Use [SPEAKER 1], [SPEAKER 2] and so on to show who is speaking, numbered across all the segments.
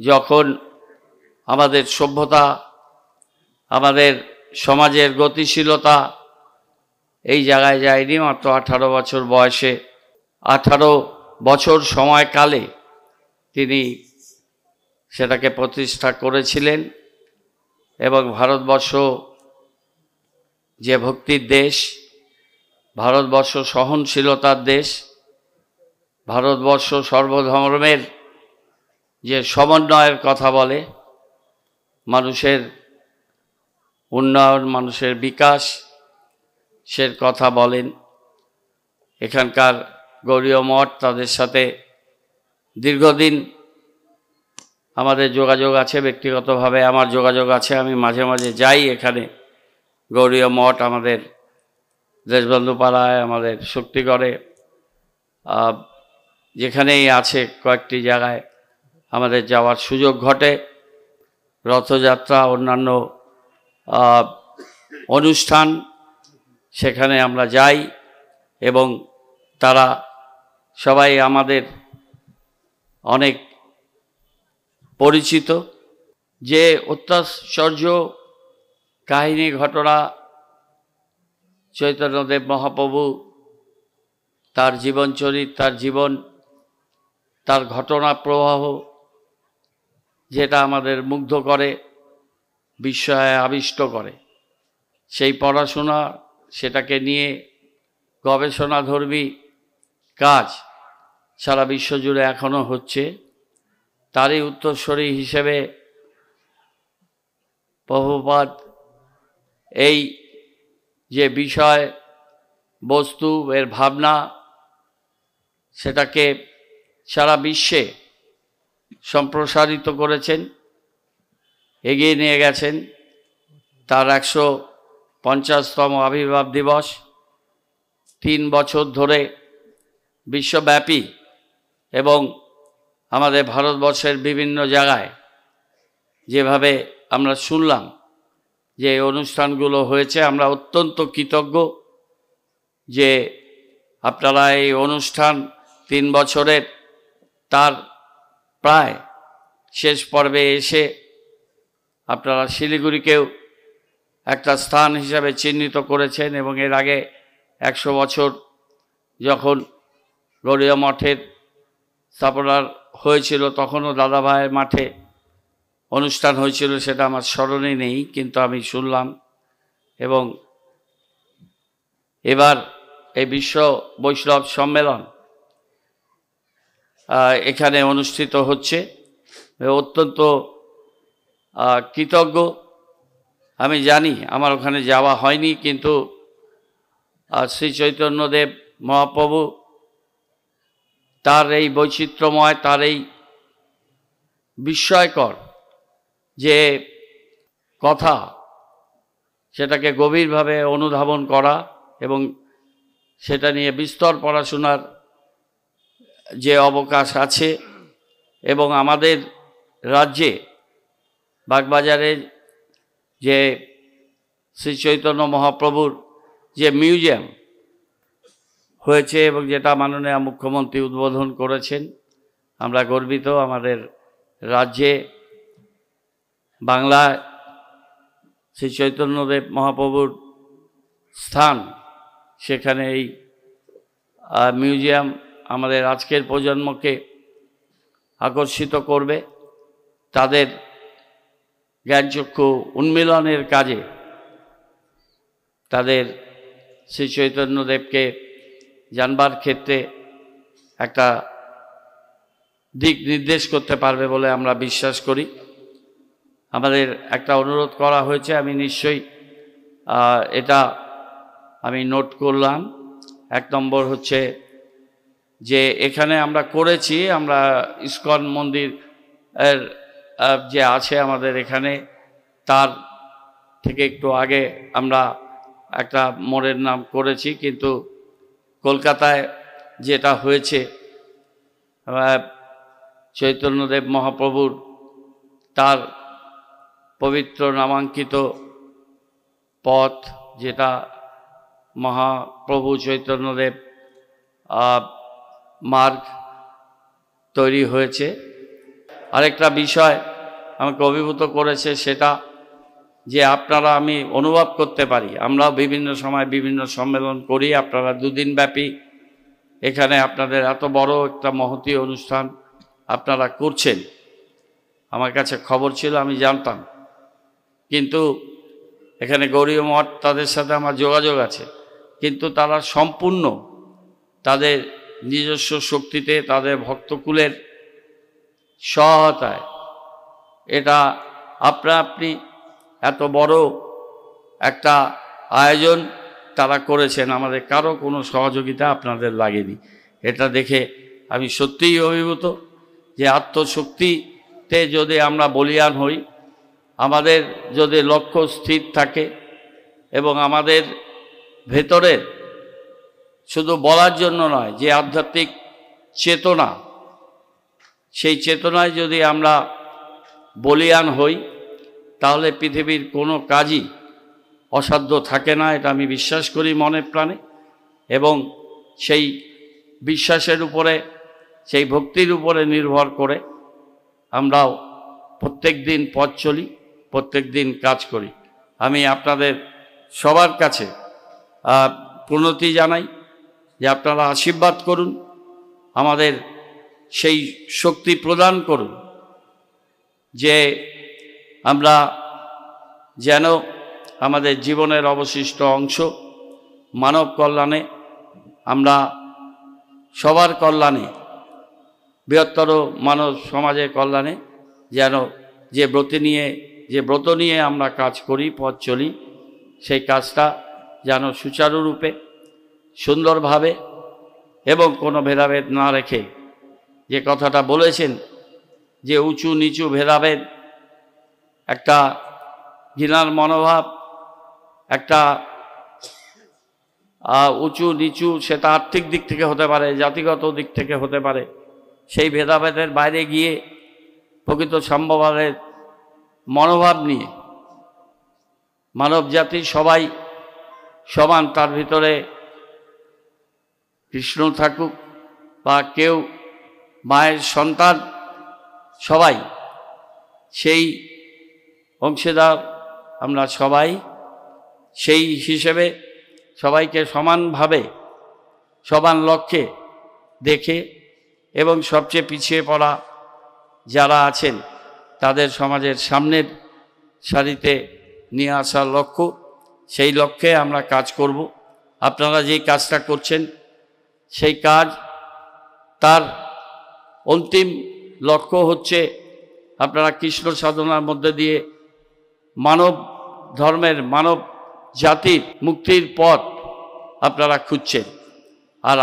[SPEAKER 1] যখন আমাদের সভ্যতা, আমাদের সমাজের গতিশীলতা এই জায়গায় যায়নি, মাত্র 18 বছর বয়সে, 18 বছর সময়কালে তিনি সেটাকে প্রতিষ্ঠা করেছিলেন। এবং ভারতবর্ষ যে ভক্তির দেশ, ভারতবর্ষ সহনশীলতার দেশ, ভারতবর্ষ সর্বধর্মের যে সমন্বয়ের কথা বলে, মানুষের উন্নয়ন, মানুষের বিকাশ সে কথা বলেন। এখানকার গৌড়ীয় মঠ, তাদের সাথে দীর্ঘদিন আমাদের যোগাযোগ আছে, ব্যক্তিগতভাবে আমার যোগাযোগ আছে। আমি মাঝে মাঝে যাই এখানে গৌড়ীয় মঠ, আমাদের দেশবন্ধু পাড়ায়, আমাদের শক্তিগড়ে, যেখানেই আছে কয়েকটি জায়গায় আমাদের যাওয়ার সুযোগ ঘটে। রথযাত্রা, অন্যান্য অনুষ্ঠান, সেখানে আমরা যাই এবং তারা সবাই আমাদের অনেক পরিচিত। যে অত্যাশ্চর্য কাহিনী, ঘটনা চৈতন্যদেব মহাপ্রভু, তার জীবনচরিত, তার জীবন, তার ঘটনা প্রবাহ, যেটা আমাদের মুগ্ধ করে, বিস্ময়ে আবিষ্ট করে। সেই পড়াশোনা, সেটাকে নিয়ে গবেষণাধর্মী কাজ সারা বিশ্বজুড়ে এখনও হচ্ছে। তারই উত্তরসূরি হিসেবে প্রভুপাদ এই যে বিষয় বস্তু, এর ভাবনা, সেটাকে সারা বিশ্বে সম্প্রসারিত করেছেন, এগিয়ে নিয়ে গেছেন। তার 150তম আবির্ভাব দিবস 3 বছর ধরে বিশ্বব্যাপী এবং আমাদের ভারতবর্ষের বিভিন্ন জায়গায় যেভাবে আমরা শুনলাম যে এই অনুষ্ঠানগুলো হয়েছে, আমরা অত্যন্ত কৃতজ্ঞ যে আপনারা এই অনুষ্ঠান 3 বছরের তার প্রায় শেষ পর্বে এসে আপনারা শিলিগুড়িকেও একটা স্থান হিসাবে চিহ্নিত করেছেন। এবং এর আগে 100 বছর যখন গৌড়ীয় মঠের স্থাপনা হয়েছিল, তখনও দাদাভাইয়ের মাঠে অনুষ্ঠান হয়েছিল, সেটা আমার স্মরণে নেই, কিন্তু আমি শুনলাম। এবং এবার এই বিশ্ব বৈষ্ণব সম্মেলন এখানে অনুষ্ঠিত হচ্ছে, অত্যন্ত কৃতজ্ঞ। আমি জানি আমার ওখানে যাওয়া হয়নি, কিন্তু শ্রী চৈতন্যদেব মহাপ্রভু, তার এই বৈচিত্র্যময়, তার এই বিস্ময়কর যে কথা, সেটাকে গভীরভাবে অনুধাবন করা এবং সেটা নিয়ে বিস্তর পড়াশোনার যে অবকাশ আছে। এবং আমাদের রাজ্যে বাগবাজারে যে শ্রী চৈতন্য মহাপ্রভুর যে মিউজিয়াম হয়েছে এবং যেটা মাননীয় মুখ্যমন্ত্রী উদ্বোধন করেছেন, আমরা গর্বিত। আমাদের রাজ্যে, বাংলায় শ্রী চৈতন্যদেব মহাপ্রভুর স্থান, সেখানে এই মিউজিয়াম আমাদের আজকের প্রজন্মকে আকর্ষিত করবে, তাদের জ্ঞানচক্ষু উন্মিলনের কাজে, তাদের শ্রী চৈতন্যদেবকে জানবার ক্ষেত্রে একটা দিক নির্দেশ করতে পারবে বলে আমরা বিশ্বাস করি। আমাদের একটা অনুরোধ করা হয়েছে, আমি নিশ্চয়ই এটা আমি নোট করলাম। 1 নম্বর হচ্ছে যে এখানে আমরা করেছি, আমরা ইস্কন মন্দির যে আছে আমাদের এখানে, তার থেকে একটু আগে আমরা একটা মোড়ের নাম করেছি, কিন্তু কলকাতায় যেটা হয়েছে চৈতন্যদেব মহাপ্রভুর তার পবিত্র নামাঙ্কিত পথ, যেটা মহাপ্রভু চৈতন্যদেব মার্গ তৈরি হয়েছে। আরেকটা বিষয় আমাকে অভিভূত করেছে, সেটা যে আপনারা, আমি অনুভব করতে পারি, আমরাও বিভিন্ন সময় বিভিন্ন সম্মেলন করি, আপনারা দুদিন ব্যাপী এখানে আপনাদের এত বড় একটা মহতী অনুষ্ঠান আপনারা করছেন। আমার কাছে খবর ছিল, আমি জানতাম, কিন্তু এখানে গৌড়ীয় মঠ, তাদের সাথে আমার যোগাযোগ আছে, কিন্তু তারা সম্পূর্ণ তাদের নিজস্ব শক্তিতে, তাদের ভক্তকুলের সহায়তায় এটা আপনি এত বড় একটা আয়োজন তারা করেছেন, আমাদের কারো কোনো সহযোগিতা আপনাদের লাগেনি। এটা দেখে আমি সত্যিই অভিভূত যে আত্মশক্তিতে যদি আমরা বলীয়ান হই, আমাদের যদি লক্ষ্য স্থির থাকে এবং আমাদের ভেতরের শুধু বলার জন্য নয়, যে আধ্যাত্মিক চেতনা, সেই চেতনায় যদি আমরা বলীয়ান হই, তাহলে পৃথিবীর কোনো কাজই অসাধ্য থাকে না। এটা আমি বিশ্বাস করি মনে প্রাণে, এবং সেই বিশ্বাসের উপরে, সেই ভক্তির উপরে নির্ভর করে আমরাও প্রত্যেক দিন পথ চলি, প্রত্যেক দিন কাজ করি। আমি আপনাদের সবার কাছে প্রণতি জানাই যে আপনারা আশীর্বাদ করুন, আমাদের সেই শক্তি প্রদান করুন যে আমরা যেন আমাদের জীবনের অবশিষ্ট অংশ মানব কল্যাণে, আমরা সবার কল্যাণে, বৃহত্তর মানব সমাজের কল্যাণে যেন যে ব্রত নিয়ে আমরা কাজ করি, পথ চলি, সেই কাজটা যেন সুচারুরূপে, সুন্দরভাবে এবং কোনো ভেদাভেদ না রেখে, যে কথাটা বলেছেন যে উঁচু নিচু ভেদাভেদ, একটা ঘৃণার মনোভাব, একটা উঁচু নিচু, সেটা আর্থিক দিক থেকে হতে পারে, জাতিগত দিক থেকে হতে পারে, সেই ভেদাভেদের বাইরে গিয়ে প্রকৃত সাম্যভাবের মনোভাব নিয়ে মানব জাতি সবাই সমান, তার ভিতরে কৃষ্ণ থাকুক বা কেউ মায়ের সন্তান, সবাই সেই অংশীদার, আমরা সবাই সেই হিসেবে সবাইকে সমানভাবে, সমান লক্ষ্যে দেখে, এবং সবচেয়ে পিছিয়ে পড়া যারা আছেন তাদের সমাজের সামনের সারিতে নিয়ে আসার লক্ষ্য, সেই লক্ষ্যে আমরা কাজ করব। আপনারা যেই কাজটা করছেন, সেই কাজ, তার অন্তিম লক্ষ্য হচ্ছে আপনারা কৃষ্ণ সাধনার মধ্যে দিয়ে মানব ধর্মের, মানব জাতির মুক্তির পথ আপনারা খুঁজছেন। আর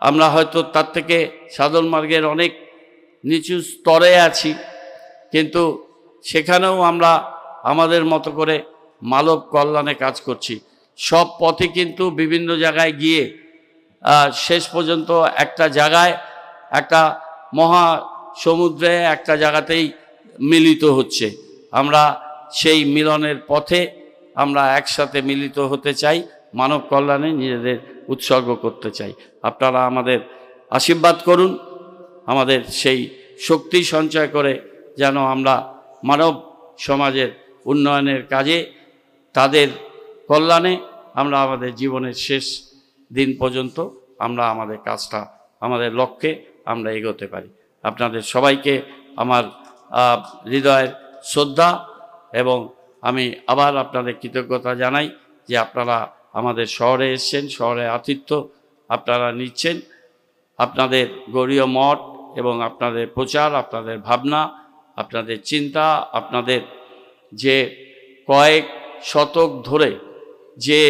[SPEAKER 1] আমরা হয়তো তার থেকে সাধন মার্গের অনেক নিচু স্তরে আছি, কিন্তু সেখানেও আমরা আমাদের মতো করে মানব কল্যাণে কাজ করছি। সব পথে কিন্তু বিভিন্ন জায়গায় গিয়ে শেষ পর্যন্ত একটা জায়গায়, একটা মহা সমুদ্রে একটা জায়গাতেই মিলিত হচ্ছে। আমরা সেই মিলনের পথে আমরা একসাথে মিলিত হতে চাই, মানব কল্যাণে নিজেদের উৎসর্গ করতে চাই। আপনারা আমাদের আশীর্বাদ করুন, আমাদের সেই শক্তি সঞ্চয় করে যেন আমরা মানব সমাজের উন্নয়নের কাজে, তাদের কল্যাণে আমরা আমাদের জীবনের শেষ দিন পর্যন্ত আমরা আমাদের কাজটা, আমাদের লক্ষ্যে আমরা এগোতে পারি। আপনাদের সবাইকে আমার হৃদয়ের শ্রদ্ধা, এবং আমি আবার আপনাদের কৃতজ্ঞতা জানাই যে আপনারা আমাদের শহরে এসছেন, শহরে আতিথ্য আপনারা নিচ্ছেন। আপনাদের গৌড়ীয় মঠ এবং আপনাদের প্রচার, আপনাদের ভাবনা, আপনাদের চিন্তা, আপনাদের যে কয়েক শতক ধরে যে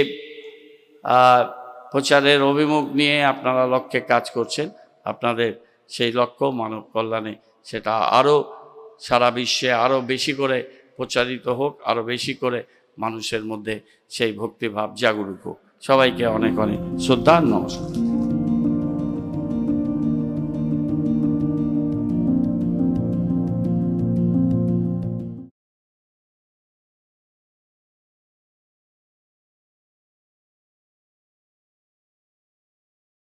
[SPEAKER 1] প্রচারের অভিমুখ নিয়ে আপনারা লক্ষ্যে কাজ করছেন, আপনাদের সেই লক্ষ্য মানব কল্যাণে, সেটা আরও সারা বিশ্বে আরও বেশি করে প্রচারিত হোক, আরও বেশি করে মানুষের মধ্যে সেই ভক্তিভাব জাগরুক হোক। সবাইকে অনেক অনেক শ্রদ্ধা, নমস্কার।